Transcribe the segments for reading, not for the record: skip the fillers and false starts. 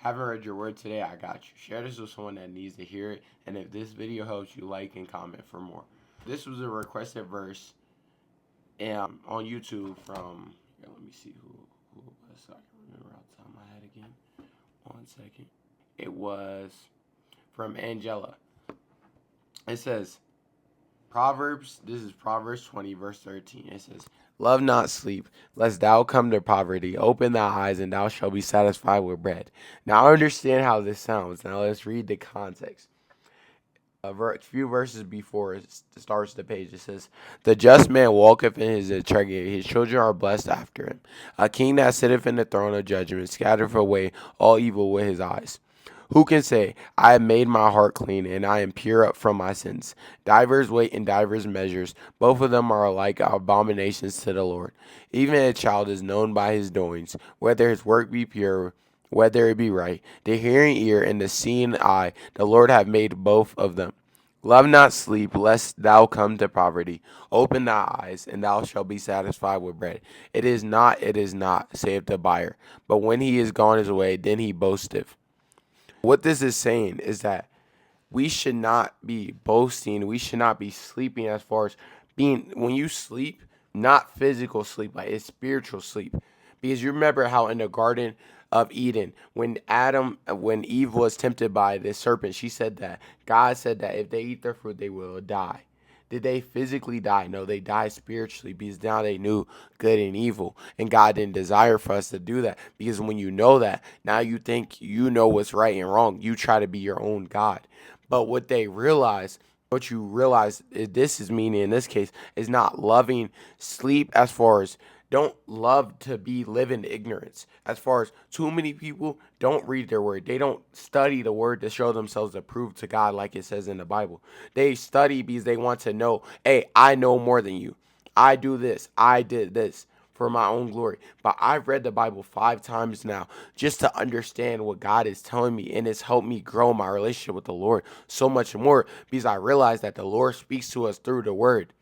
Haven't read your word today? I got you. Share this with someone that needs to hear it. And if this video helps you, like and comment for more. This was a requested verse on YouTube from, here, let me see who it was so I can remember off the top of my head again. 1 second. It was from Angela. It says, this is Proverbs 20, verse 13. It says, love not sleep, lest thou come to poverty. Open thy eyes, and thou shalt be satisfied with bread. Now, I understand how this sounds. Now, let's read the context. A few verses before it starts the page, it says, the just man walketh in his integrity, his children are blessed after him. A king that sitteth in the throne of judgment scattereth away all evil with his eyes. Who can say, I have made my heart clean, and I am pure up from my sins? Divers weight and divers measures, both of them are alike abominations to the Lord. Even a child is known by his doings, whether his work be pure, whether it be right. The hearing ear and the seeing eye, the Lord hath made both of them. Love not sleep, lest thou come to poverty. Open thy eyes, and thou shalt be satisfied with bread. It is not, saith the buyer. But when he is gone his way, then he boasteth. What this is saying is that we should not be boasting. We should not be sleeping as far as being, when you sleep, not physical sleep, like it's spiritual sleep. Because you remember how in the Garden of Eden, when Eve was tempted by the serpent, she said that God said that if they eat their fruit, they will die. Did they physically die? No, they died spiritually because now they knew good and evil. And God didn't desire for us to do that because when you know that, now you think you know what's right and wrong. You try to be your own God. But what you realize is this is meaning in this case is not loving sleep as far as don't love to be live in ignorance. As far as too many people don't read their word. They don't study the word to show themselves approved to God like it says in the Bible. They study because they want to know, hey, I know more than you. I do this. I did this for my own glory. But I've read the Bible 5 times now just to understand what God is telling me, and it's helped me grow my relationship with the Lord so much more because I realize that the Lord speaks to us through the word.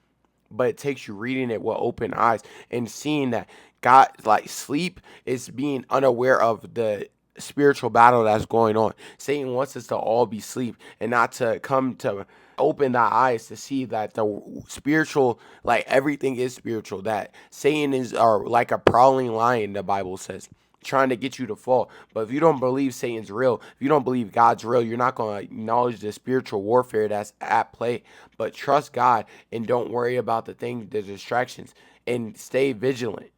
But it takes you reading it with open eyes and seeing that God, like sleep, is being unaware of the spiritual battle that's going on. Satan wants us to all be asleep and not to come to open the eyes to see that the spiritual, like everything is spiritual, that Satan is like a prowling lion, the Bible says, trying to get you to fall. But if you don't believe Satan's real, if you don't believe God's real, you're not going to acknowledge the spiritual warfare that's at play. But trust God and don't worry about the distractions, and stay vigilant.